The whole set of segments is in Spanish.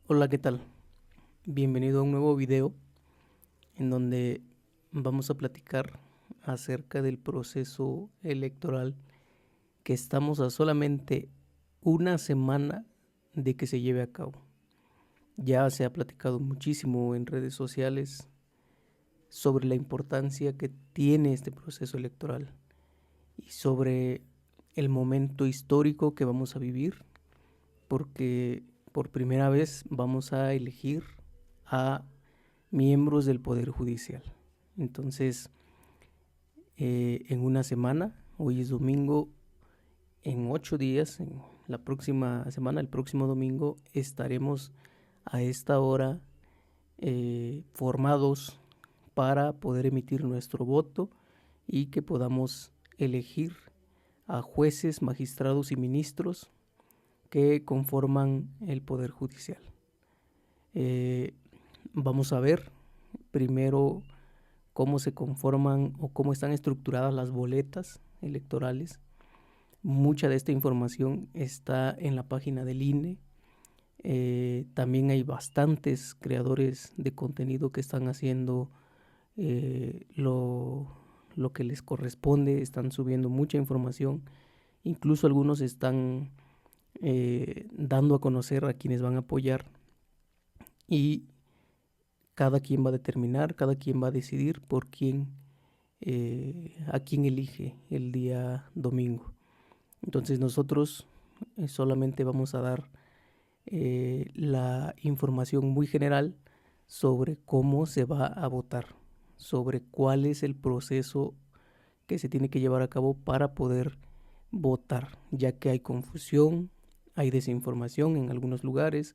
Hola, ¿qué tal? Bienvenido a un nuevo video en donde vamos a platicar acerca del proceso electoral que estamos a solamente una semana de que se lleve a cabo. Ya se ha platicado muchísimo en redes sociales sobre la importancia que tiene este proceso electoral y sobre el momento histórico que vamos a vivir, porque por primera vez vamos a elegir a miembros del Poder Judicial. Entonces, en una semana, hoy es domingo, en 8 días, en la próxima semana, el próximo domingo, estaremos a esta hora formados para poder emitir nuestro voto y que podamos elegir a jueces, magistrados y ministros que conforman el Poder Judicial. Vamos a ver primero cómo se conforman o cómo están estructuradas las boletas electorales. Mucha de esta información está en la página del INE. También hay bastantes creadores de contenido que están haciendo lo que les corresponde, están subiendo mucha información. Incluso algunos están dando a conocer a quienes van a apoyar, y cada quien va a determinar, cada quien va a decidir por quién, a quién elige el día domingo. Entonces nosotros solamente vamos a dar la información muy general sobre cómo se va a votar, sobre cuál es el proceso que se tiene que llevar a cabo para poder votar, ya que hay confusión, hay desinformación en algunos lugares,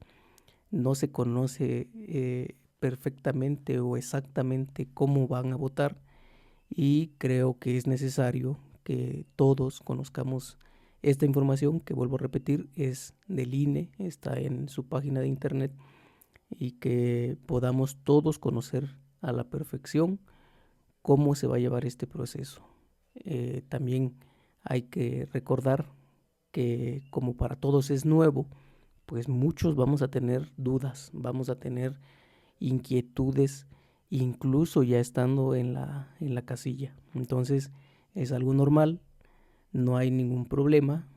no se conoce perfectamente o exactamente cómo van a votar, y creo que es necesario que todos conozcamos esta información, que vuelvo a repetir, es del INE, está en su página de internet, y que podamos todos conocer a la perfección cómo se va a llevar este proceso. También hay que recordar que como para todos es nuevo, pues muchos vamos a tener dudas, vamos a tener inquietudes, incluso ya estando en la casilla. Entonces es algo normal, no hay ningún problema.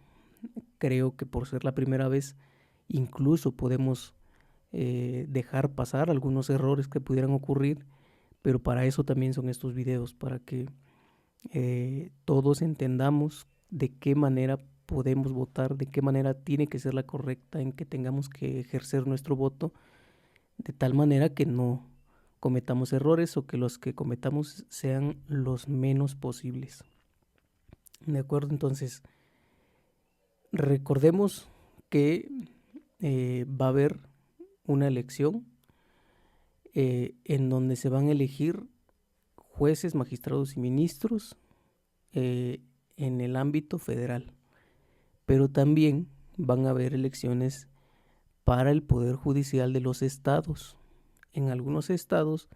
Creo que por ser la primera vez, incluso podemos dejar pasar algunos errores que pudieran ocurrir, pero para eso también son estos videos, para que todos entendamos de qué manera podemos votar, de qué manera tiene que ser la correcta en que tengamos que ejercer nuestro voto, de tal manera que no cometamos errores o que los que cometamos sean los menos posibles. ¿De acuerdo? Entonces, recordemos que va a haber una elección en donde se van a elegir jueces, magistrados y ministros en el ámbito federal, pero también van a haber elecciones para el Poder Judicial de los estados. En algunos estados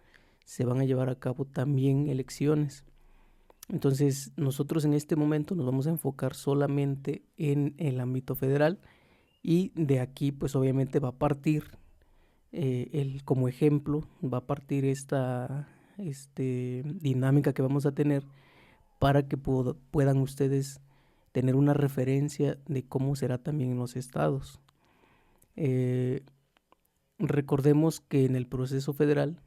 se van a llevar a cabo también elecciones. Entonces, nosotros en este momento nos vamos a enfocar solamente en el ámbito federal, y de aquí pues obviamente va a partir como ejemplo, va a partir esta dinámica que vamos a tener para que puedan ustedes tener una referencia de cómo será también en los estados. Recordemos que en el proceso federal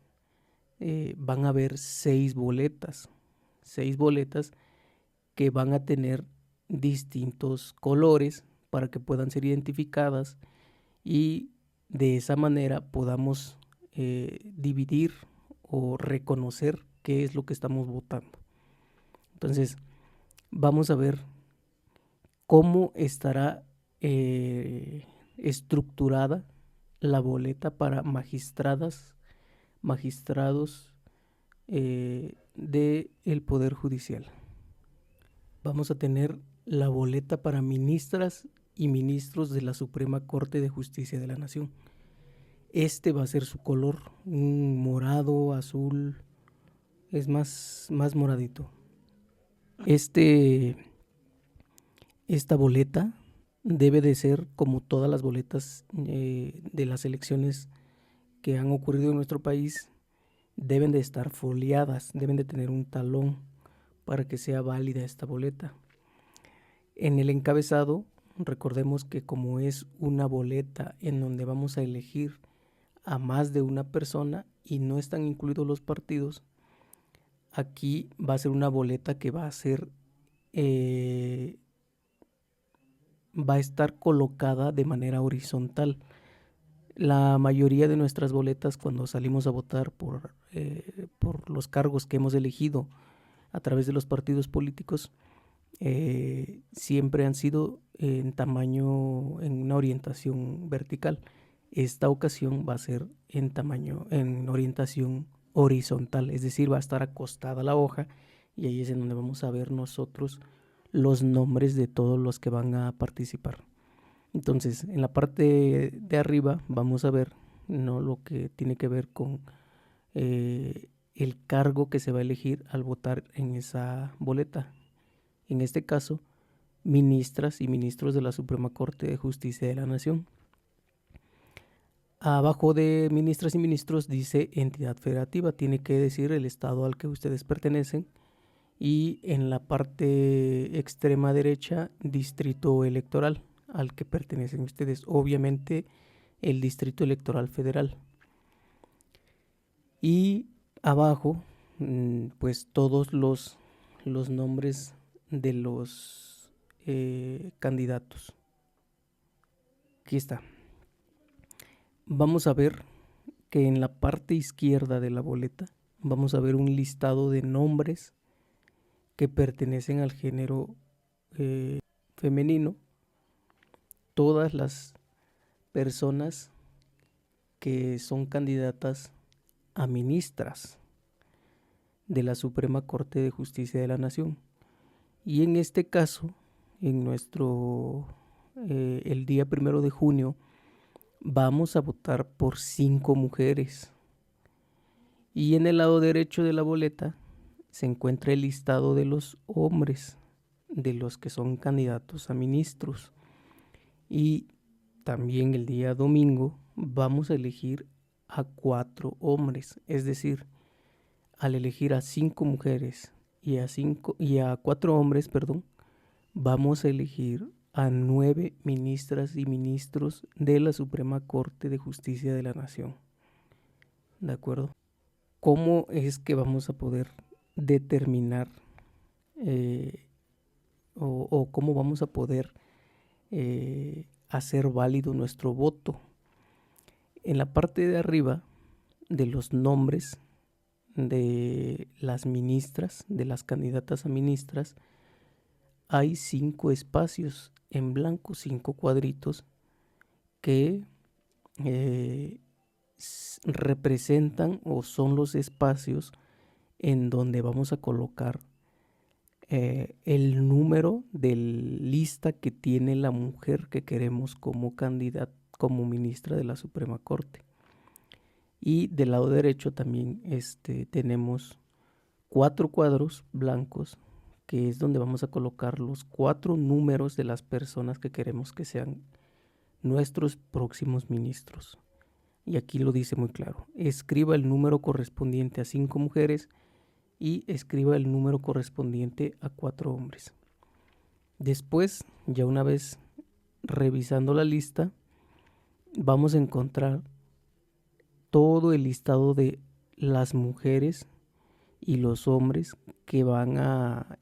van a haber 6 boletas que van a tener distintos colores para que puedan ser identificadas, y de esa manera podamos dividir o reconocer qué es lo que estamos votando. Entonces, vamos a ver cómo estará estructurada la boleta para magistradas, magistrados del Poder Judicial. Vamos a tener la boleta para ministras y ministros de la Suprema Corte de Justicia de la Nación. Este va a ser su color, un morado, azul, es más moradito. Esta boleta debe de ser como todas las boletas de las elecciones que han ocurrido en nuestro país, deben de estar foliadas, deben de tener un talón para que sea válida esta boleta. En el encabezado, recordemos que como es una boleta en donde vamos a elegir a más de una persona y no están incluidos los partidos, aquí va a ser una boleta que va a ser va a estar colocada de manera horizontal. La mayoría de nuestras boletas cuando salimos a votar por los cargos que hemos elegido a través de los partidos políticos, siempre han sido en tamaño, en una orientación vertical. Esta ocasión va a ser en tamaño, en orientación horizontal, es decir, va a estar acostada la hoja y ahí es en donde vamos a ver nosotros los nombres de todos los que van a participar. Entonces, en la parte de arriba vamos a ver, ¿no?, lo que tiene que ver con el cargo que se va a elegir al votar en esa boleta. En este caso, ministras y ministros de la Suprema Corte de Justicia de la Nación. Abajo de ministras y ministros dice entidad federativa, tiene que decir el estado al que ustedes pertenecen. Y en la parte extrema derecha, distrito electoral al que pertenecen ustedes. Obviamente el distrito electoral federal. Y abajo, pues todos los nombres de los candidatos. Aquí está. Vamos a ver que en la parte izquierda de la boleta vamos a ver un listado de nombres que pertenecen al género femenino. Todas las personas que son candidatas a ministras de la Suprema Corte de Justicia de la Nación. Y en este caso, en nuestro el día 1 de junio, vamos a votar por 5 mujeres. Y en el lado derecho de la boleta se encuentra el listado de los hombres, de los que son candidatos a ministros. Y también el día domingo vamos a elegir a 4 hombres, es decir, al elegir a 5 mujeres y a 4 hombres, vamos a elegir a 9 ministras y ministros de la Suprema Corte de Justicia de la Nación. ¿De acuerdo? ¿Cómo es que vamos a poder determinar o cómo vamos a poder hacer válido nuestro voto? En la parte de arriba de los nombres de las ministras, de las candidatas a ministras, hay 5 espacios en blanco, 5 cuadritos que representan o son los espacios en donde vamos a colocar el número de lista que tiene la mujer que queremos como candidata, como ministra de la Suprema Corte. Y del lado derecho también tenemos 4 cuadros blancos, que es donde vamos a colocar los 4 números de las personas que queremos que sean nuestros próximos ministros. Y aquí lo dice muy claro: escriba el número correspondiente a 5 mujeres y escriba el número correspondiente a 4 hombres. Después, ya una vez revisando la lista, vamos a encontrar todo el listado de las mujeres y los hombres que van a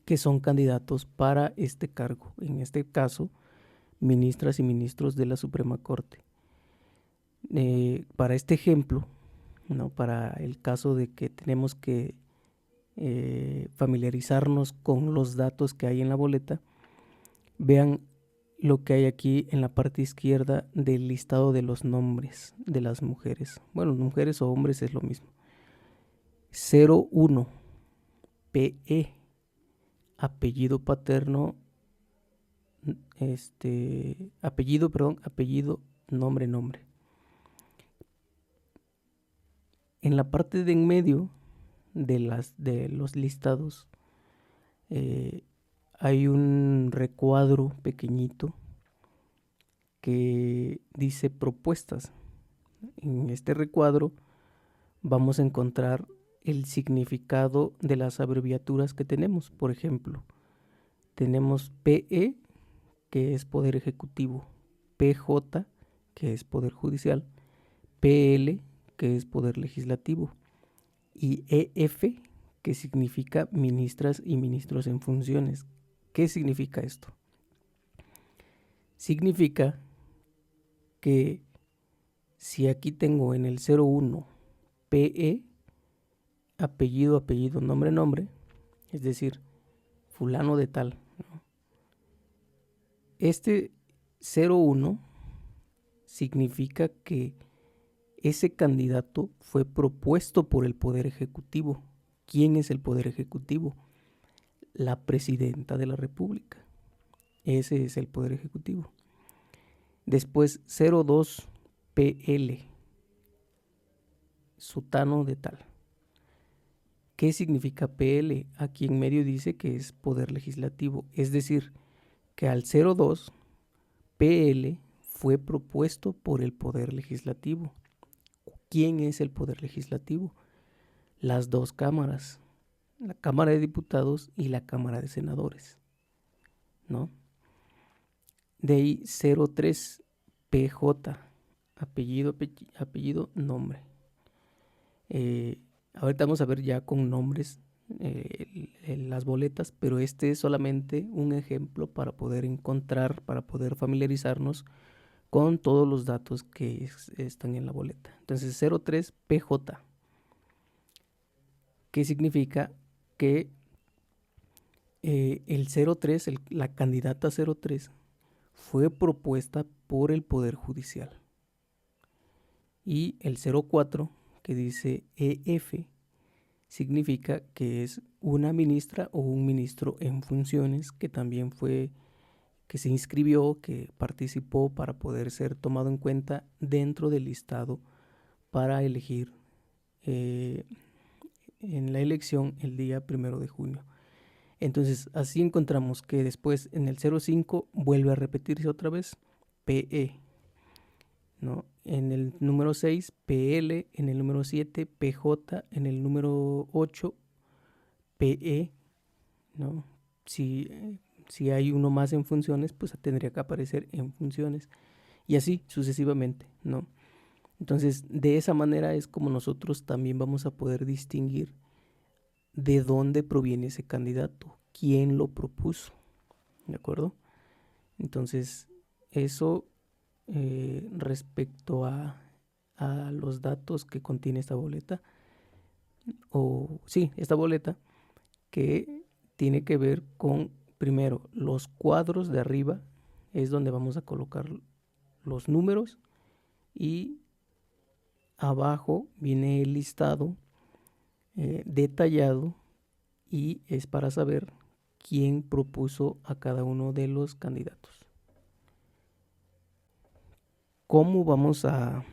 que son candidatos para este cargo, en este caso ministras y ministros de la Suprema Corte. Para este ejemplo, ¿no?, para el caso de que tenemos que familiarizarnos con los datos que hay en la boleta, vean lo que hay aquí en la parte izquierda del listado de los nombres de las mujeres. Bueno, mujeres o hombres es lo mismo. 01 PE, apellido paterno, apellido, nombre. En la parte de en medio de los listados hay un recuadro pequeñito que dice propuestas. En este recuadro vamos a encontrar el significado de las abreviaturas que tenemos. Por ejemplo, tenemos PE, que es Poder Ejecutivo, PJ, que es Poder Judicial, PL, que es Poder Legislativo, y EF, que significa ministras y ministros en funciones. ¿Qué significa esto? Significa que si aquí tengo en el 01 PE, apellido, apellido, nombre, nombre, es decir, fulano de tal, ¿no? Este 01 significa que ese candidato fue propuesto por el Poder Ejecutivo. ¿Quién es el Poder Ejecutivo? La Presidenta de la República. Ese es el Poder Ejecutivo. Después 02 PL, sutano de tal. ¿Qué significa PL? Aquí en medio dice que es Poder Legislativo. Es decir, que al 02 PL fue propuesto por el Poder Legislativo. ¿Quién es el Poder Legislativo? Las dos cámaras, la Cámara de Diputados y la Cámara de Senadores, ¿no? De ahí 03 PJ, apellido, apellido, nombre. Ahorita vamos a ver ya con nombres las boletas, pero este es solamente un ejemplo para poder encontrar, para poder familiarizarnos con todos los datos que están en la boleta. Entonces 03 PJ, ¿qué significa? Que el 03, la candidata 03, fue propuesta por el Poder Judicial. Y el 04, que dice EF, significa que es una ministra o un ministro en funciones que también fue, que se inscribió, que participó para poder ser tomado en cuenta dentro del listado para elegir en la elección el día 1 de junio. Entonces, así encontramos que después en el 05 vuelve a repetirse otra vez PE, ¿no? En el número 6, PL, en el número 7, PJ, en el número 8, PE, ¿no? Si hay uno más en funciones, pues tendría que aparecer en funciones. Y así sucesivamente, ¿no? Entonces, de esa manera es como nosotros también vamos a poder distinguir de dónde proviene ese candidato, quién lo propuso, ¿de acuerdo? Entonces, eso respecto a los datos que contiene esta boleta, esta boleta que tiene que ver con, primero, los cuadros de arriba, es donde vamos a colocar los números, y abajo viene el listado detallado, y es para saber quién propuso a cada uno de los candidatos. ¿Cómo vamos a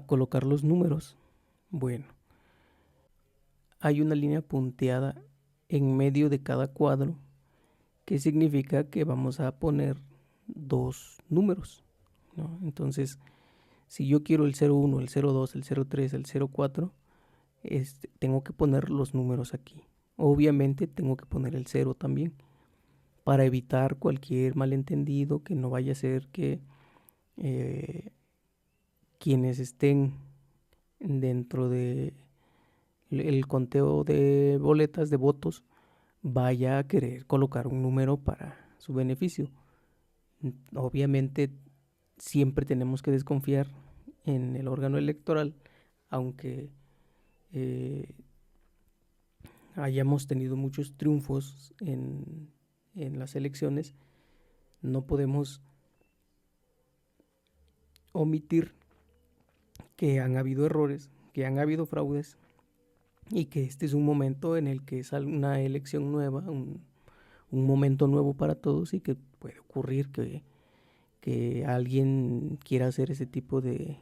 colocar los números? Bueno, hay una línea punteada en medio de cada cuadro, que significa que vamos a poner dos números, ¿no? Entonces, si yo quiero el 01, el 02, el 03, el 04, tengo que poner los números aquí. Obviamente tengo que poner el 0 también, para evitar cualquier malentendido, que no vaya a ser que quienes estén dentro de el conteo de boletas, de votos, vaya a querer colocar un número para su beneficio. Obviamente siempre tenemos que desconfiar en el órgano electoral, aunque hayamos tenido muchos triunfos en las elecciones, no podemos omitir que han habido errores, que han habido fraudes, y que este es un momento en el que es una elección nueva, un momento nuevo para todos, y que puede ocurrir que alguien quiera hacer ese tipo de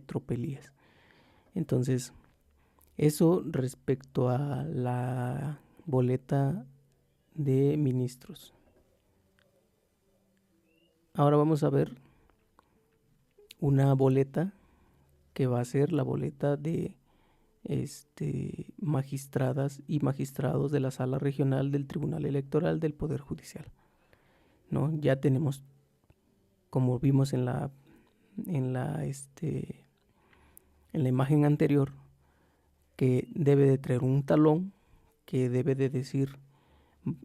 tropelías. Entonces, eso respecto a la boleta de Ministros. Ahora vamos a ver una boleta que va a ser la boleta de magistradas y magistrados de la Sala Regional del Tribunal Electoral del Poder Judicial, ¿no? Ya tenemos, como vimos en la imagen anterior, que debe de traer un talón que debe de decir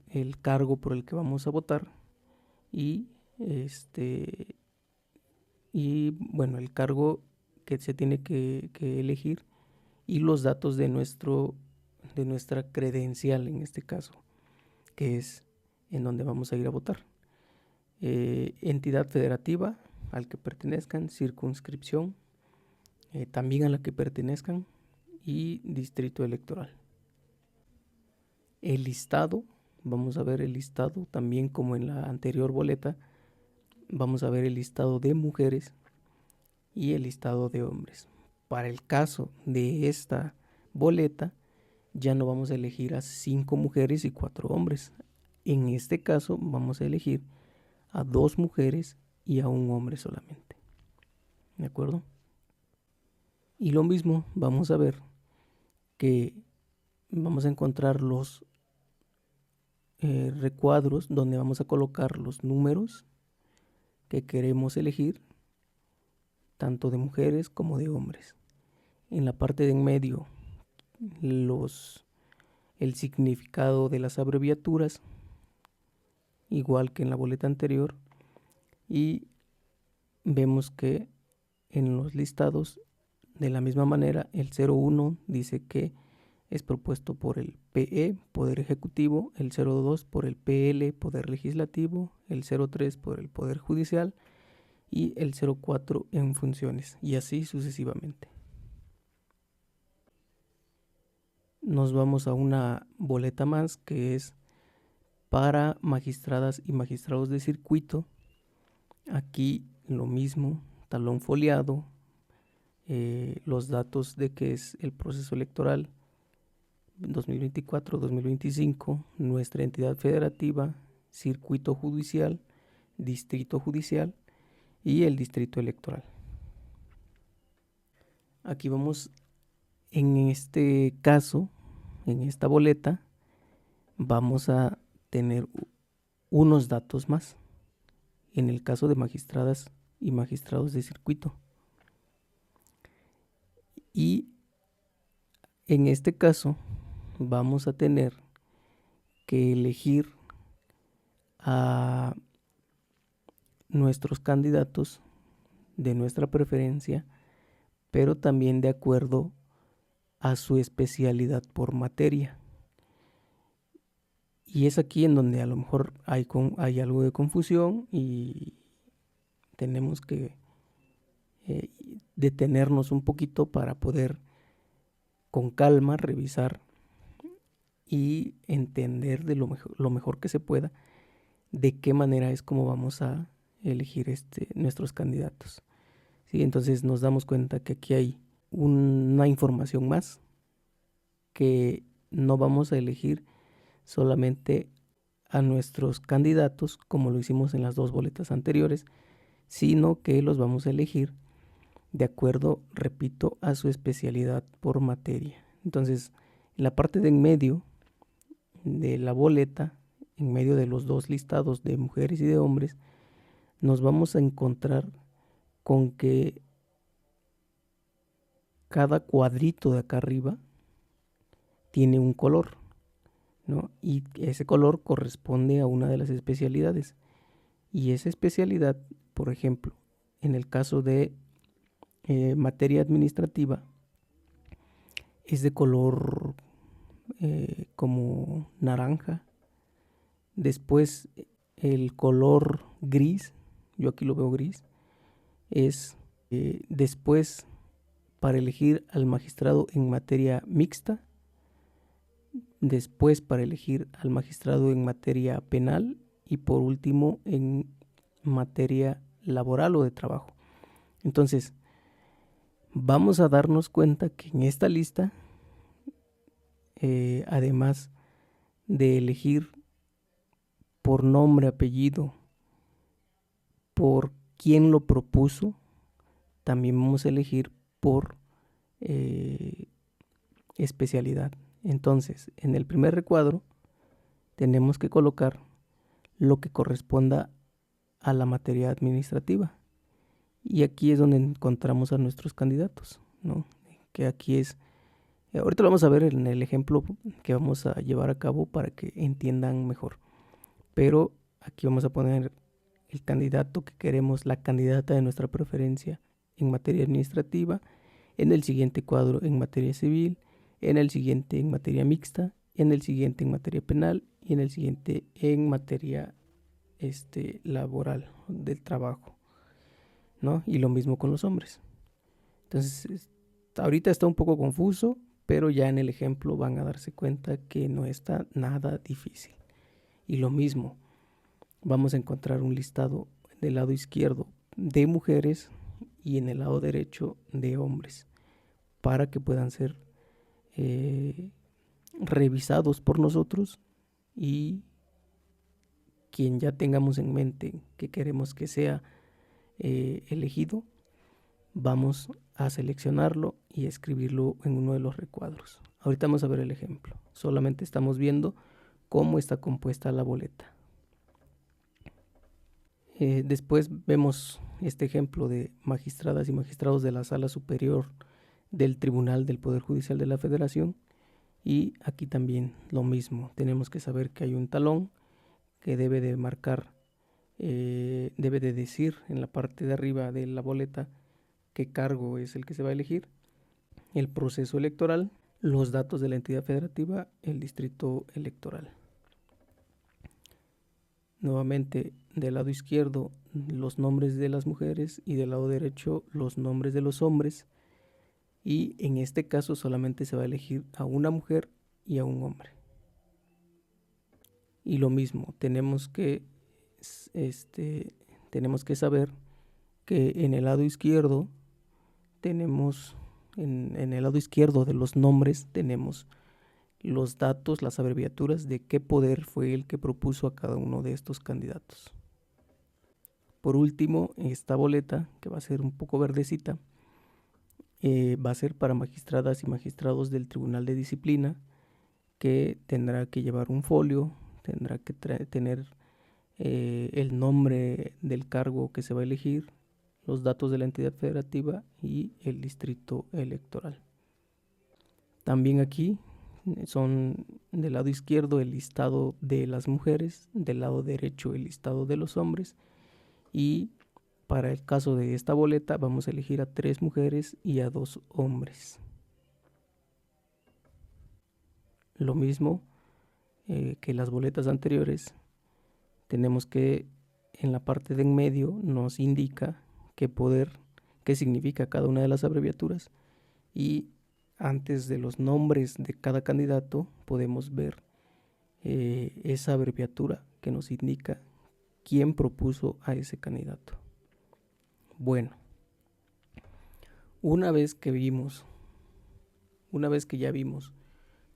el cargo por el que vamos a votar y bueno, el cargo que se tiene que elegir y los datos de nuestra credencial, en este caso, que es en donde vamos a ir a votar. Entidad federativa al que pertenezcan, circunscripción también a la que pertenezcan y distrito electoral. El listado, vamos a ver el listado también como en la anterior boleta. Vamos a ver el listado de mujeres y el listado de hombres. Para el caso de esta boleta, ya no vamos a elegir a 5 mujeres y 4 hombres. En este caso vamos a elegir a 2 mujeres y a 1 hombre solamente. ¿De acuerdo? Y lo mismo vamos a ver que vamos a encontrar los recuadros donde vamos a colocar los números que queremos elegir, tanto de mujeres como de hombres. En la parte de en medio, el significado de las abreviaturas, igual que en la boleta anterior, y vemos que en los listados, de la misma manera, el 01 dice que es propuesto por el PE, Poder Ejecutivo, el 02 por el PL, Poder Legislativo, el 03 por el Poder Judicial y el 04 en funciones, y así sucesivamente. Nos vamos a una boleta más que es para magistradas y magistrados de circuito. Aquí lo mismo, talón foliado, los datos de qué es el proceso electoral 2024-2025, nuestra entidad federativa, circuito judicial, distrito judicial y el distrito electoral. Aquí vamos, en este caso, en esta boleta, vamos a tener unos datos más en el caso de magistradas y magistrados de circuito. Y en este caso vamos a tener que elegir a nuestros candidatos de nuestra preferencia, pero también de acuerdo a su especialidad por materia. Y es aquí en donde a lo mejor hay algo de confusión y tenemos que detenernos un poquito para poder con calma revisar y entender de lo mejor que se pueda de qué manera es como vamos a elegir nuestros candidatos. ¿Sí? Entonces nos damos cuenta que aquí hay una información más, que no vamos a elegir solamente a nuestros candidatos como lo hicimos en las 2 boletas anteriores, sino que los vamos a elegir de acuerdo, repito, a su especialidad por materia. Entonces, en la parte de en medio de la boleta, en medio de los 2 listados de mujeres y de hombres, nos vamos a encontrar con que cada cuadrito de acá arriba tiene un color, ¿no? Y ese color corresponde a una de las especialidades. Y esa especialidad, por ejemplo, en el caso de materia administrativa, es de color como naranja. Después el color gris, yo aquí lo veo gris, es después para elegir al magistrado en materia mixta, después para elegir al magistrado en materia penal y por último en materia laboral o de trabajo. Entonces, vamos a darnos cuenta que en esta lista, además de elegir por nombre, apellido, por quién lo propuso, también vamos a elegir por especialidad. Entonces, en el primer recuadro tenemos que colocar lo que corresponda a la materia administrativa. Y aquí es donde encontramos a nuestros candidatos, ¿no? Que aquí es, ahorita lo vamos a ver en el ejemplo que vamos a llevar a cabo para que entiendan mejor. Pero aquí vamos a poner el candidato que queremos, la candidata de nuestra preferencia en materia administrativa, en el siguiente cuadro en materia civil, en el siguiente en materia mixta, en el siguiente en materia penal y en el siguiente en materia laboral, del trabajo, ¿no? Y lo mismo con los hombres. Entonces, ahorita está un poco confuso, pero ya en el ejemplo van a darse cuenta que no está nada difícil. Y lo mismo, vamos a encontrar un listado del lado izquierdo de mujeres y en el lado derecho de hombres, para que puedan ser revisados por nosotros, y quien ya tengamos en mente que queremos que sea elegido, vamos a seleccionarlo y escribirlo en uno de los recuadros. Ahorita vamos a ver el ejemplo. Solamente estamos viendo cómo está compuesta la boleta. Después vemos este ejemplo de magistradas y magistrados de la Sala Superior del Tribunal del Poder Judicial de la Federación. Y aquí también lo mismo. Tenemos que saber que hay un talón que debe de marcar, debe de decir en la parte de arriba de la boleta qué cargo es el que se va a elegir, el proceso electoral, los datos de la entidad federativa, el distrito electoral. Nuevamente, del lado izquierdo los nombres de las mujeres y del lado derecho los nombres de los hombres, y en este caso solamente se va a elegir a una mujer y a un hombre. Y lo mismo, tenemos que saber que en el lado izquierdo tenemos, en el lado izquierdo de los nombres tenemos los datos, las abreviaturas de qué poder fue el que propuso a cada uno de estos candidatos. Por último, esta boleta, que va a ser un poco verdecita, va a ser para magistradas y magistrados del Tribunal de Disciplina, que tendrá que llevar un folio, tendrá que tener el nombre del cargo que se va a elegir, los datos de la entidad federativa y el distrito electoral. También aquí son del lado izquierdo el listado de las mujeres, del lado derecho el listado de los hombres, y para el caso de esta boleta vamos a elegir a 3 mujeres y a 2 hombres. Lo mismo que las boletas anteriores, tenemos que en la parte de en medio nos indica qué poder, qué significa cada una de las abreviaturas, y antes de los nombres de cada candidato podemos ver esa abreviatura que nos indica quién propuso a ese candidato. Bueno, una vez que ya vimos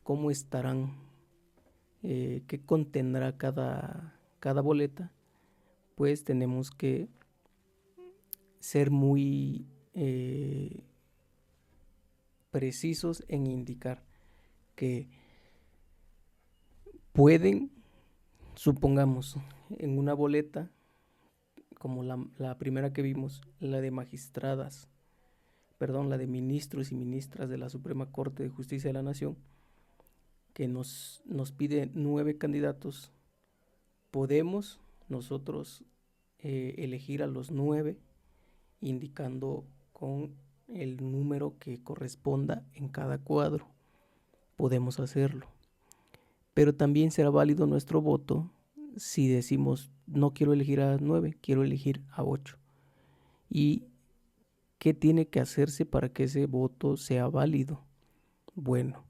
cómo estarán, qué contendrá cada boleta, pues tenemos que ser muy precisos en indicar que pueden, supongamos, en una boleta como la primera que vimos, la de la de ministros y ministras de la Suprema Corte de Justicia de la Nación, que nos pide 9 candidatos, podemos nosotros elegir a los 9 indicando con el número que corresponda en cada cuadro. Podemos hacerlo, pero también será válido nuestro voto si decimos no quiero elegir a 9, quiero elegir a 8. ¿Y qué tiene que hacerse para que ese voto sea válido? Bueno,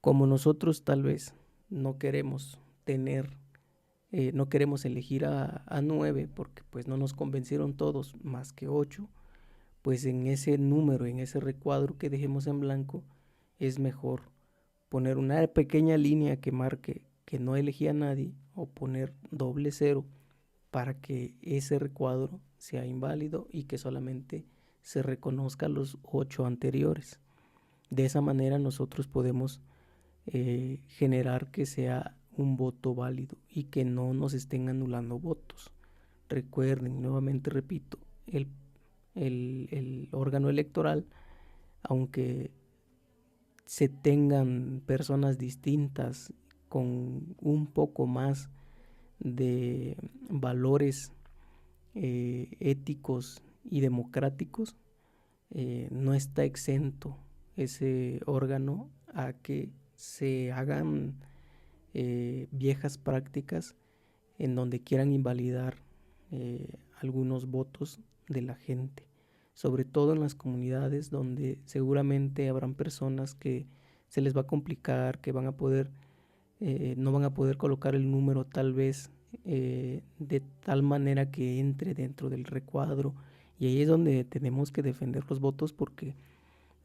como nosotros tal vez no queremos no queremos elegir a 9 porque pues no nos convencieron todos más que 8, pues en ese número, en ese recuadro que dejemos en blanco, es mejor poner una pequeña línea que marque que no elegí a nadie o poner doble cero para que ese recuadro sea inválido y que solamente se reconozca los 8 anteriores. De esa manera nosotros podemos generar que sea un voto válido y que no nos estén anulando votos. Recuerden, nuevamente repito, el órgano electoral, aunque se tengan personas distintas con un poco más de valores éticos y democráticos, no está exento ese órgano a que se hagan viejas prácticas en donde quieran invalidar algunos votos de la gente, sobre todo en las comunidades donde seguramente habrán personas que se les va a complicar, que van a poder no van a poder colocar el número tal vez de tal manera que entre dentro del recuadro, y ahí es donde tenemos que defender los votos porque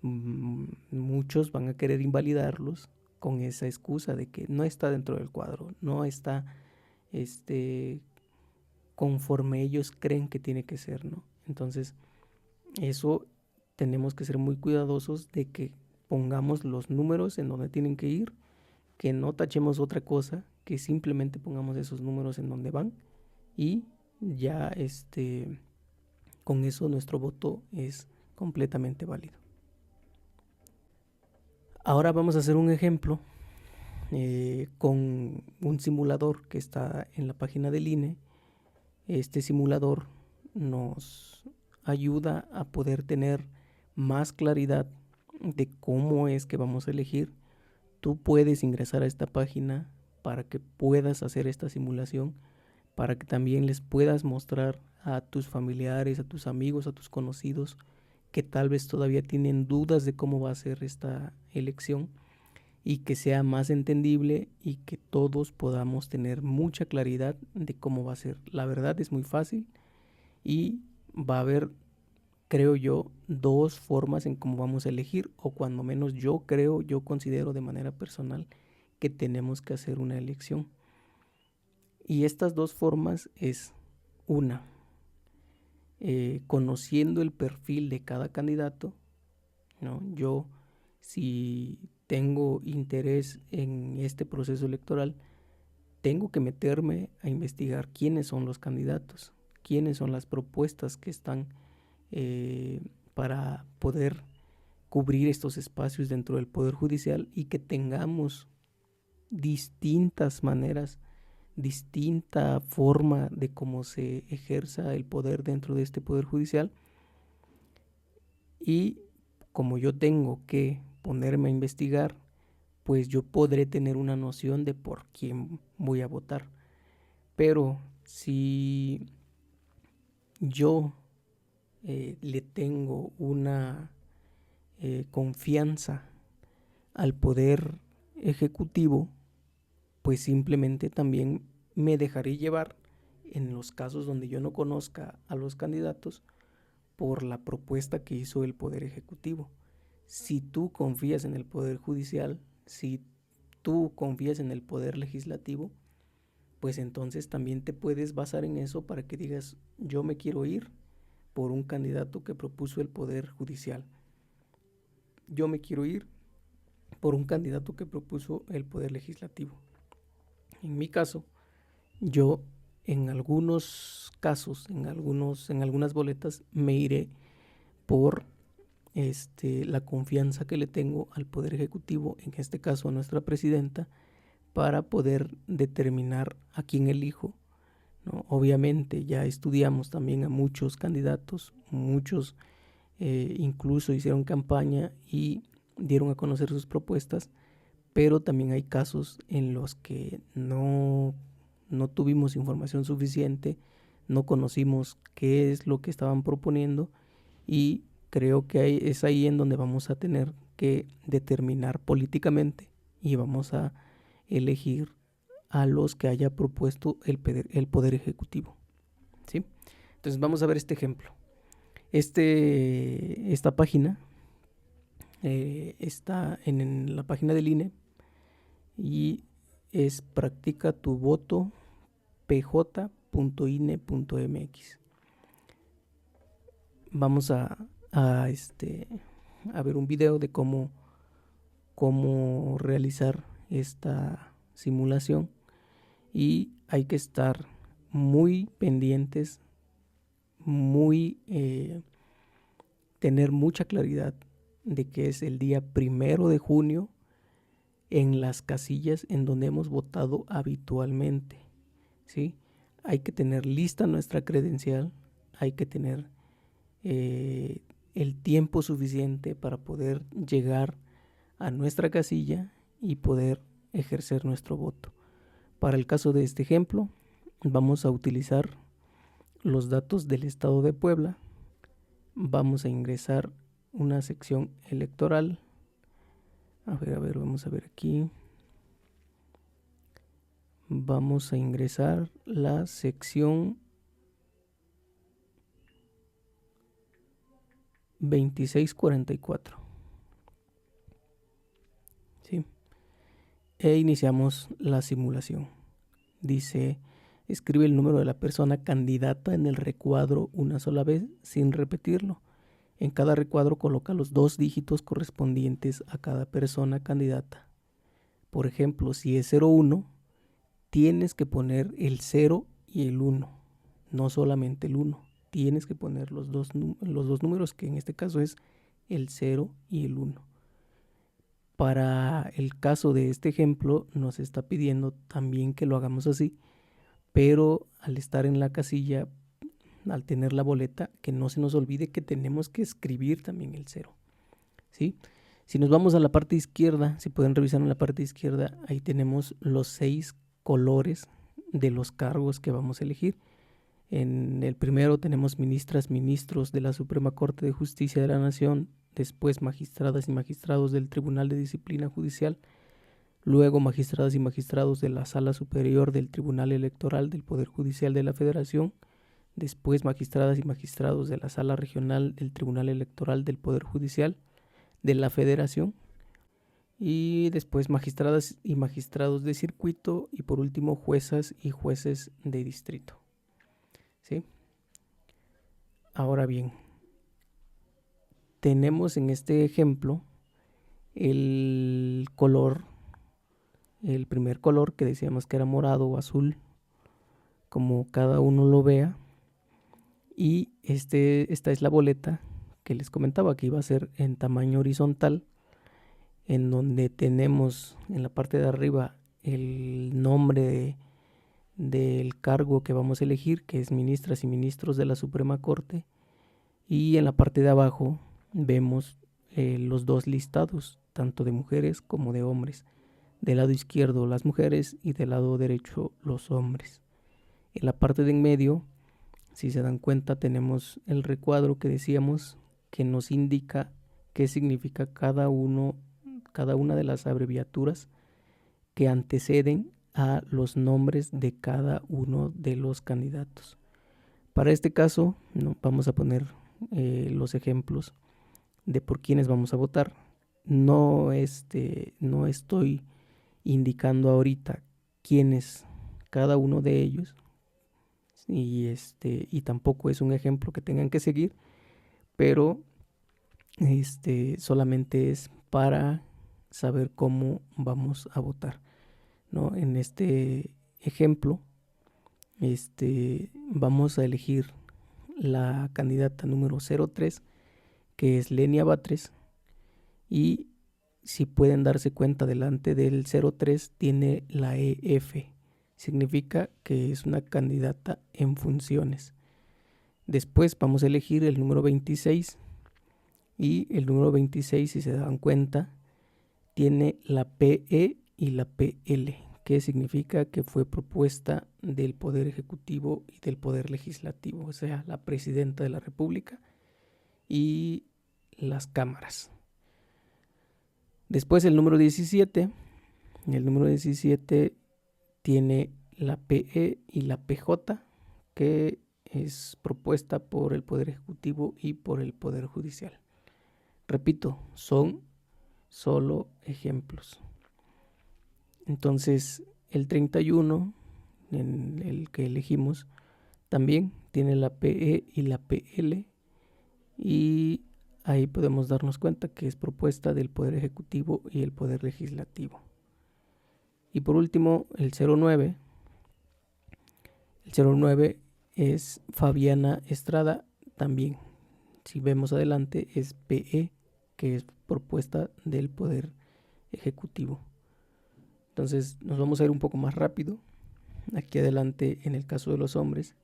muchos van a querer invalidarlos con esa excusa de que no está dentro del cuadro, no está conforme ellos creen que tiene que ser, ¿no? Entonces, eso tenemos que ser muy cuidadosos de que pongamos los números en donde tienen que ir, que no tachemos otra cosa, que simplemente pongamos esos números en donde van y ya con eso nuestro voto es completamente válido. Ahora vamos a hacer un ejemplo con un simulador que está en la página del INE. Este simulador nos ayuda a poder tener más claridad de cómo es que vamos a elegir. Tú puedes ingresar a esta página para que puedas hacer esta simulación, para que también les puedas mostrar a tus familiares, a tus amigos, a tus conocidos que tal vez todavía tienen dudas de cómo va a ser esta elección, y que sea más entendible y que todos podamos tener mucha claridad de cómo va a ser. La verdad es muy fácil y va a haber, creo yo, 2 formas en cómo vamos a elegir, o cuando menos yo considero de manera personal que tenemos que hacer una elección. Y estas 2 formas es una, conociendo el perfil de cada candidato, ¿no? Yo, si tengo interés en este proceso electoral, tengo que meterme a investigar quiénes son los candidatos, quiénes son las propuestas que están para poder cubrir estos espacios dentro del Poder Judicial, y que tengamos distintas maneras, distinta forma de cómo se ejerza el poder dentro de este Poder Judicial. Y como yo tengo que ponerme a investigar, pues yo podré tener una noción de por quién voy a votar. Pero si yo le tengo una confianza al poder ejecutivo, pues simplemente también me dejaré llevar en los casos donde yo no conozca a los candidatos por la propuesta que hizo el Poder Ejecutivo. Si tú confías en el Poder Judicial, si tú confías en el Poder Legislativo, pues entonces también te puedes basar en eso para que digas, yo me quiero ir por un candidato que propuso el Poder Judicial. Yo me quiero ir por un candidato que propuso el Poder Legislativo. En mi caso, yo en algunos casos, en algunas boletas, me iré por la confianza que le tengo al Poder Ejecutivo, en este caso a nuestra presidenta, para poder determinar a quién elijo, ¿no? Obviamente ya estudiamos también a muchos candidatos, muchos incluso hicieron campaña y dieron a conocer sus propuestas, pero también hay casos en los que no tuvimos información suficiente, no conocimos qué es lo que estaban proponiendo, y creo que es ahí en donde vamos a tener que determinar políticamente y vamos a elegir a los que haya propuesto el Poder Ejecutivo, ¿sí? Entonces vamos a ver este ejemplo. Esta página está en la página del INE y es practicatuvoto.pj.ine.mx. Vamos a ver un video de cómo realizar esta simulación, y hay que estar muy pendientes, tener mucha claridad de que es el día 1 de junio en las casillas en donde hemos votado habitualmente, ¿sí? Hay que tener lista nuestra credencial, hay que tener el tiempo suficiente para poder llegar a nuestra casilla y poder ejercer nuestro voto. Para el caso de este ejemplo, vamos a utilizar los datos del estado de Puebla. Vamos a ingresar una sección electoral. Vamos a ver aquí. Vamos a ingresar la sección 2644. ¿Sí? E iniciamos la simulación. Dice, escribe el número de la persona candidata en el recuadro una sola vez sin repetirlo. En cada recuadro coloca los 2 dígitos correspondientes a cada persona candidata. Por ejemplo, si es 01, tienes que poner el 0 y el 1, no solamente el 1. Tienes que poner los dos números, que en este caso es el 0 y el 1. Para el caso de este ejemplo nos está pidiendo también que lo hagamos así, pero al estar en la casilla, al tener la boleta, que no se nos olvide que tenemos que escribir también el 0, ¿sí? Si nos vamos a la parte izquierda, si pueden revisar en la parte izquierda, ahí tenemos los 6 colores de los cargos que vamos a elegir. En el primero tenemos ministras, ministros de la Suprema Corte de Justicia de la Nación, después magistradas y magistrados del Tribunal de Disciplina Judicial, luego magistradas y magistrados de la Sala Superior del Tribunal Electoral del Poder Judicial de la Federación, después magistradas y magistrados de la Sala Regional del Tribunal Electoral del Poder Judicial de la Federación, y después magistradas y magistrados de circuito, y por último juezas y jueces de distrito. ¿Sí? Ahora bien, tenemos en este ejemplo el color, el primer color que decíamos que era morado o azul, como cada uno lo vea, y esta es la boleta que les comentaba que iba a ser en tamaño horizontal, en donde tenemos en la parte de arriba el nombre del cargo que vamos a elegir, que es ministras y ministros de la Suprema Corte, y en la parte de abajo vemos los 2 listados, tanto de mujeres como de hombres. Del lado izquierdo las mujeres y del lado derecho los hombres. En la parte de en medio, si se dan cuenta, tenemos el recuadro que decíamos que nos indica qué significa cada una de las abreviaturas que anteceden a los nombres de cada uno de los candidatos. Para este caso, vamos a poner los ejemplos de por quiénes vamos a votar. No estoy indicando ahorita quién es cada uno de ellos, y tampoco es un ejemplo que tengan que seguir, pero solamente es para saber cómo vamos a votar, ¿no? En este ejemplo, vamos a elegir la candidata número 03, que es Lenia Batres, y si pueden darse cuenta, delante del 03 tiene la EF, significa que es una candidata en funciones. Después vamos a elegir el número 26, y el número 26, si se dan cuenta, tiene la PE y la PL, que significa que fue propuesta del Poder Ejecutivo y del Poder Legislativo, o sea, la Presidenta de la República y las cámaras. Después el número 17, tiene la PE y la PJ, que es propuesta por el Poder Ejecutivo y por el Poder Judicial. Repito, son solo ejemplos. Entonces, El 31, en el que elegimos, también tiene la PE y la PL, y ahí podemos darnos cuenta que es propuesta del Poder Ejecutivo y el Poder Legislativo. Y por último, el 09. El 09 es Fabiana Estrada, también. Si vemos adelante es PE, que es propuesta del Poder Ejecutivo. Entonces nos vamos a ir un poco más rápido. Aquí adelante, en el caso de los hombres,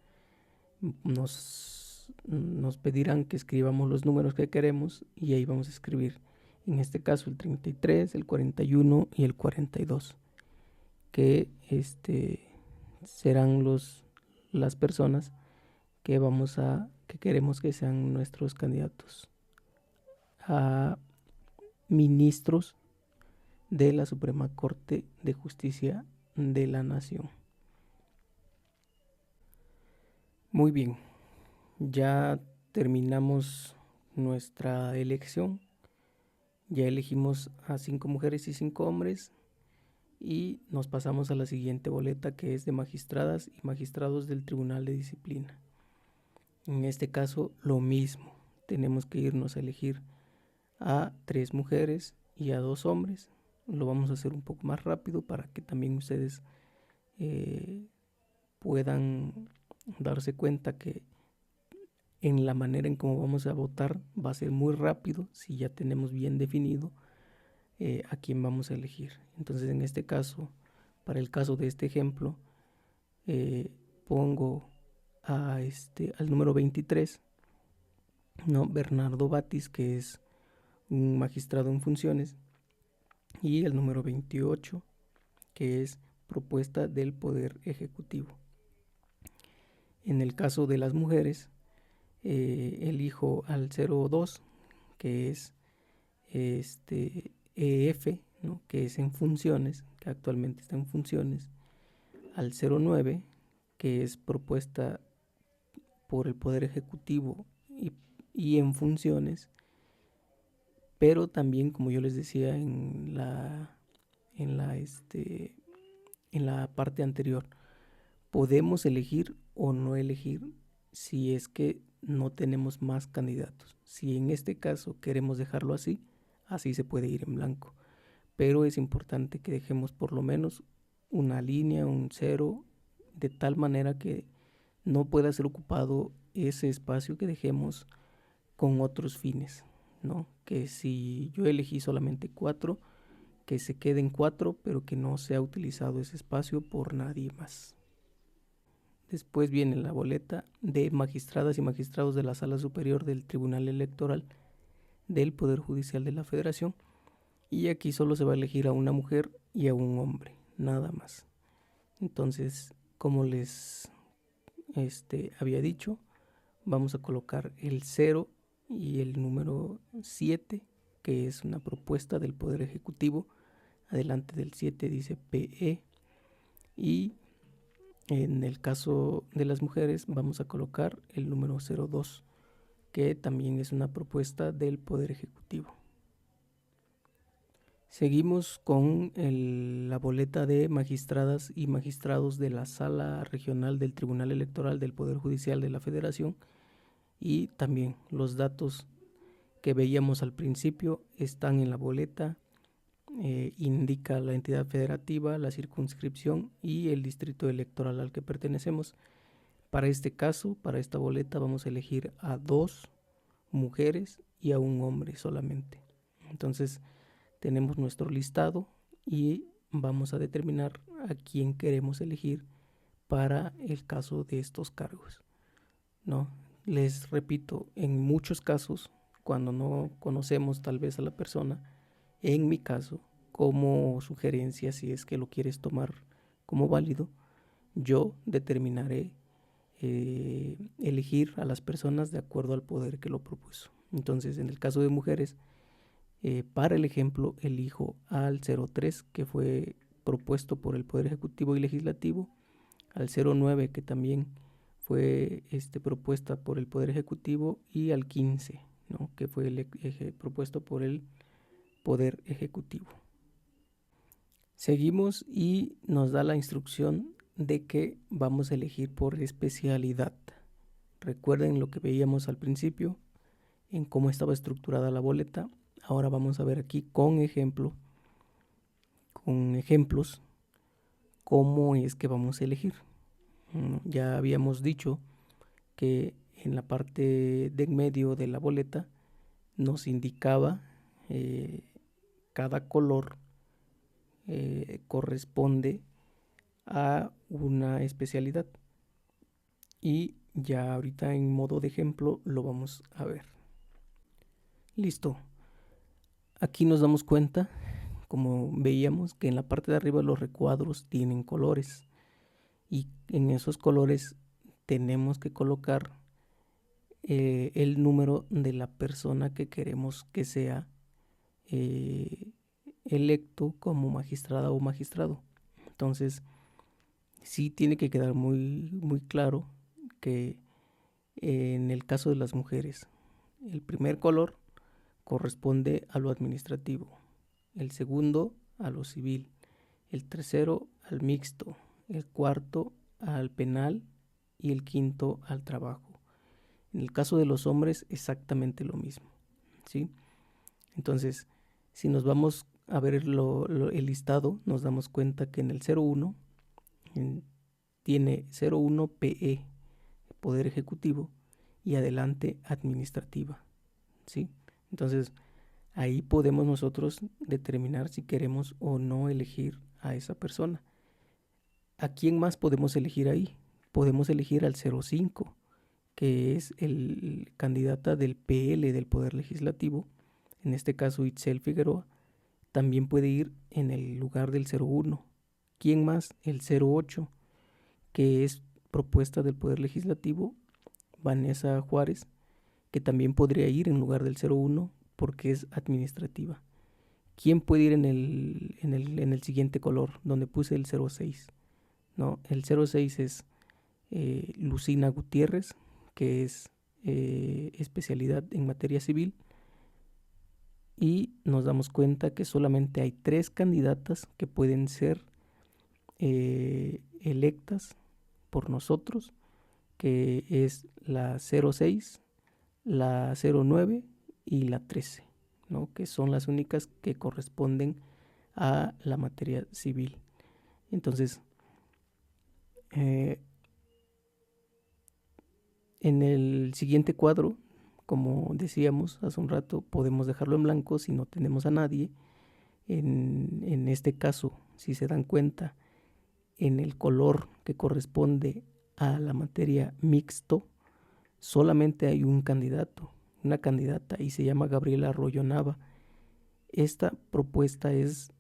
nos pedirán que escribamos los números que queremos, y ahí vamos a escribir, en este caso, el 33, el 41 y el 42, que serán las personas que queremos que sean nuestros candidatos a ministros de la Suprema Corte de Justicia de la Nación. Muy bien, ya terminamos nuestra elección. Ya elegimos a 5 mujeres y 5 hombres, y nos pasamos a la siguiente boleta, que es de magistradas y magistrados del Tribunal de Disciplina. En este caso, lo mismo, tenemos que irnos a elegir a 3 mujeres y a 2 hombres. Lo vamos a hacer un poco más rápido para que también ustedes puedan darse cuenta que en la manera en cómo vamos a votar va a ser muy rápido si ya tenemos bien definido a quién vamos a elegir. Entonces, en este caso, para el caso de este ejemplo, pongo al número 23, ¿no? Bernardo Batis, que es un magistrado en funciones, y el número 28, que es propuesta del Poder Ejecutivo. En el caso de las mujeres, elijo al 02, que es EF, ¿no? Que es en funciones, que actualmente está en funciones, al 09, que es propuesta por el Poder Ejecutivo y en funciones, pero también, como yo les decía en la parte anterior, podemos elegir o no elegir si es que no tenemos más candidatos. Si en este caso queremos dejarlo así, así se puede ir en blanco, pero es importante que dejemos por lo menos una línea, un 0, de tal manera que no pueda ser ocupado ese espacio que dejemos con otros fines, ¿no? Que si yo elegí solamente 4, que se queden 4, pero que no sea utilizado ese espacio por nadie más. Después viene la boleta de magistradas y magistrados de la Sala Superior del Tribunal Electoral del Poder Judicial de la Federación, y aquí solo se va a elegir a una mujer y a un hombre, nada más. Entonces, como les había dicho, vamos a colocar el 0 y el número 7, que es una propuesta del Poder Ejecutivo. Adelante del 7 dice PE, y en el caso de las mujeres vamos a colocar el número 02, que también es una propuesta del Poder Ejecutivo. Seguimos con la boleta de magistradas y magistrados de la Sala Regional del Tribunal Electoral del Poder Judicial de la Federación, y también los datos que veíamos al principio están en la boleta. Indica la entidad federativa, la circunscripción y el distrito electoral al que pertenecemos. Para este caso, para esta boleta, vamos a elegir a 2 mujeres y a un hombre solamente. Entonces, tenemos nuestro listado y vamos a determinar a quién queremos elegir para el caso de estos cargos, ¿no? Les repito, en muchos casos, cuando no conocemos tal vez a la persona, en mi caso, como sugerencia, si es que lo quieres tomar como válido, yo determinaré elegir a las personas de acuerdo al poder que lo propuso. Entonces, en el caso de mujeres, para el ejemplo, elijo al 03, que fue propuesto por el Poder Ejecutivo y Legislativo, al 09, que también fue propuesta por el Poder Ejecutivo, y al 15, ¿no? Que fue propuesto por el Poder Ejecutivo. Seguimos y nos da la instrucción de que vamos a elegir por especialidad. Recuerden lo que veíamos al principio en cómo estaba estructurada la boleta. Ahora vamos a ver aquí con ejemplos, cómo es que vamos a elegir. Ya habíamos dicho que en la parte de en medio de la boleta nos indicaba cada color corresponde a una especialidad, y ya ahorita en modo de ejemplo lo vamos a ver. Listo. Aquí nos damos cuenta, como veíamos, que en la parte de arriba los recuadros tienen colores, y en esos colores tenemos que colocar el número de la persona que queremos que sea electo como magistrada o magistrado. Entonces, sí tiene que quedar muy, muy claro que en el caso de las mujeres, el primer color corresponde a lo administrativo, el segundo a lo civil, el tercero al mixto, el cuarto al penal y el quinto al trabajo. En el caso de los hombres, exactamente lo mismo, ¿sí? Entonces, si nos vamos a ver el listado, nos damos cuenta que en el 01 tiene 01 PE, Poder Ejecutivo, y adelante Administrativa, ¿sí? Entonces, ahí podemos nosotros determinar si queremos o no elegir a esa persona. ¿A quién más podemos elegir ahí? Podemos elegir al 05, que es el candidata del PL, del Poder Legislativo, en este caso Itzel Figueroa. También puede ir en el lugar del 01. ¿Quién más? El 08, que es propuesta del Poder Legislativo, Vanessa Juárez, que también podría ir en lugar del 01 porque es administrativa. ¿Quién puede ir en el siguiente color, donde puse el 06? ¿No? El 06 es Lucina Gutiérrez, que es especialidad en materia civil, y nos damos cuenta que solamente hay 3 candidatas que pueden ser electas por nosotros, que es la 06, la 09 y la 13, ¿no? Que son las únicas que corresponden a la materia civil. Entonces, en el siguiente cuadro, como decíamos hace un rato, podemos dejarlo en blanco si no tenemos a nadie. En este caso, si se dan cuenta, en el color que corresponde a la materia mixto, solamente hay un candidato, una candidata, y se llama Gabriela Arroyo Nava. Esta propuesta es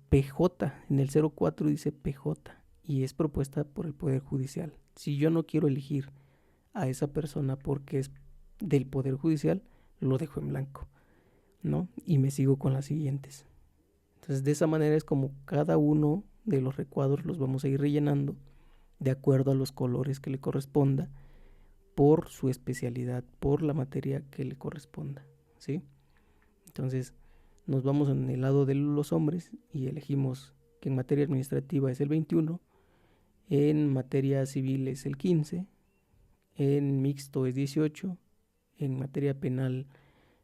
PJ, en el 04 dice PJ, y es propuesta por el Poder Judicial. Si yo no quiero elegir a esa persona porque es del Poder Judicial, lo dejo en blanco, ¿no? Y me sigo con las siguientes. Entonces, de esa manera es como cada uno de los recuadros los vamos a ir rellenando de acuerdo a los colores que le corresponda, por su especialidad, por la materia que le corresponda, ¿sí? Entonces, nos vamos en el lado de los hombres y elegimos que en materia administrativa es el 21, en materia civil es el 15, en mixto es 18, en materia penal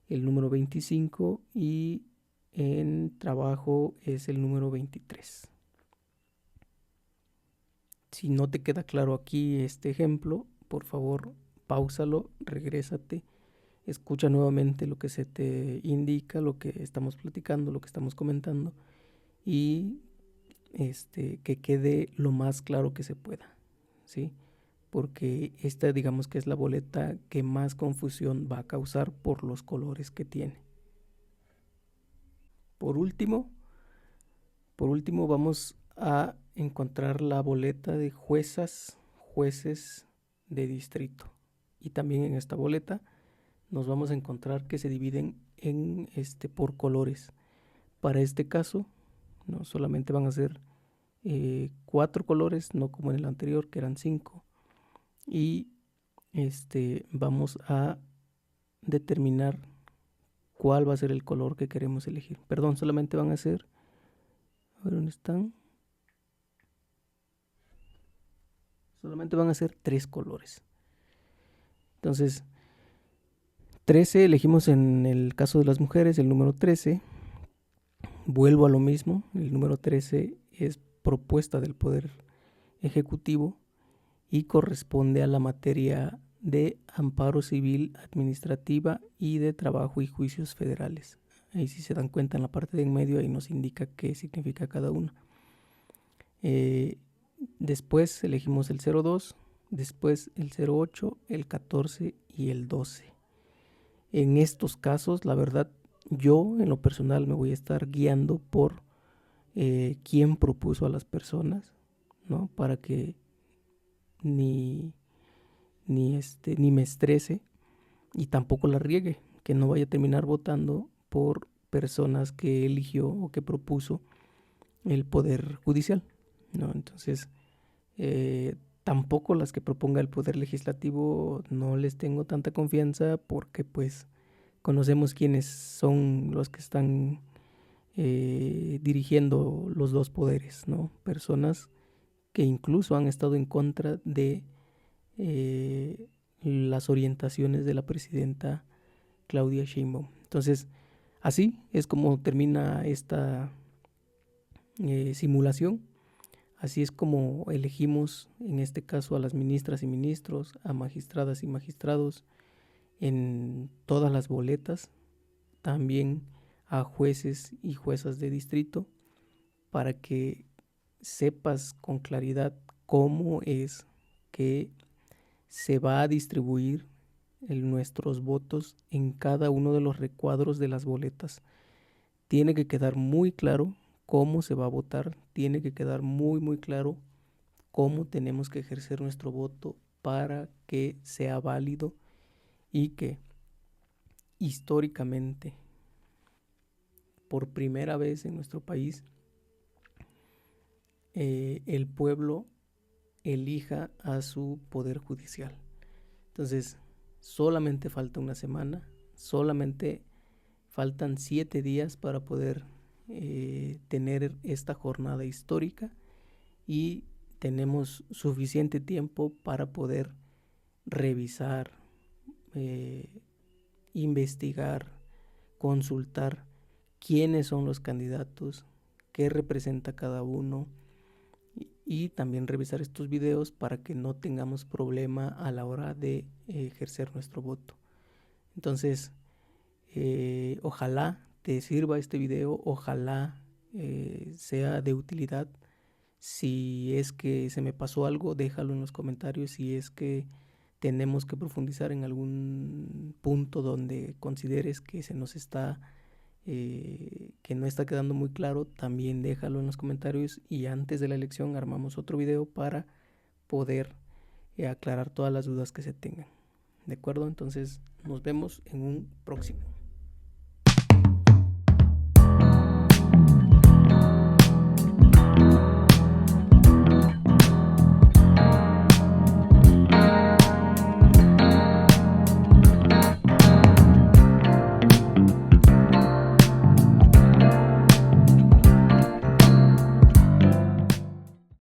el número 25 y en trabajo es el número 23. Si no te queda claro aquí este ejemplo, por favor, páusalo, regrésate, escucha nuevamente lo que se te indica, lo que estamos platicando, lo que estamos comentando, y que quede lo más claro que se pueda, ¿sí? Porque esta, digamos que es la boleta que más confusión va a causar por los colores que tiene. Por último vamos a encontrar la boleta de jueces de distrito. Y también en esta boleta nos vamos a encontrar que se dividen por colores. Para este caso, no solamente van a ser 4 colores, no como en el anterior que eran 5. Y vamos a determinar cuál va a ser el color que queremos elegir. Perdón, solamente van a ser ver dónde están. Solamente van a ser 3 colores. Entonces, 13 elegimos en el caso de las mujeres el número 13. Vuelvo a lo mismo, el número 13 es propuesta del Poder Ejecutivo y corresponde a la materia de amparo civil, administrativa y de trabajo y juicios federales. Ahí si se dan cuenta en la parte de en medio, ahí nos indica qué significa cada uno. Después elegimos el 02, después el 08, el 14 y el 12. En estos casos, la verdad, yo en lo personal me voy a estar guiando por quién propuso a las personas, ¿no? Para que ni me estrese y tampoco la riegue, que no vaya a terminar votando por personas que eligió o que propuso el Poder Judicial, ¿no? Entonces, tampoco las que proponga el Poder Legislativo no les tengo tanta confianza porque pues conocemos quiénes son los que están dirigiendo los dos poderes, ¿no? Personas que incluso han estado en contra de las orientaciones de la presidenta Claudia Sheinbaum. Entonces, así es como termina esta simulación. Así es como elegimos, en este caso, a las ministras y ministros, a magistradas y magistrados en todas las boletas, también a jueces y juezas de distrito, para que sepas con claridad cómo es que se va a distribuir nuestros votos en cada uno de los recuadros de las boletas. Tiene que quedar muy claro cómo se va a votar, tiene que quedar muy claro cómo tenemos que ejercer nuestro voto para que sea válido y que históricamente, por primera vez en nuestro país, el pueblo elija a su poder judicial. Entonces, solamente falta una semana, solamente faltan 7 días para poder tener esta jornada histórica y tenemos suficiente tiempo para poder revisar, investigar, consultar quiénes son los candidatos, qué representa cada uno y también revisar estos videos para que no tengamos problema a la hora de ejercer nuestro voto. Entonces, ojalá te sirva este video, ojalá sea de utilidad. Si es que se me pasó algo, déjalo en los comentarios. Si es que tenemos que profundizar en algún punto donde consideres que se nos está que no está quedando muy claro, también déjalo en los comentarios y antes de la elección armamos otro video para poder aclarar todas las dudas que se tengan. ¿De acuerdo? Entonces nos vemos en un próximo.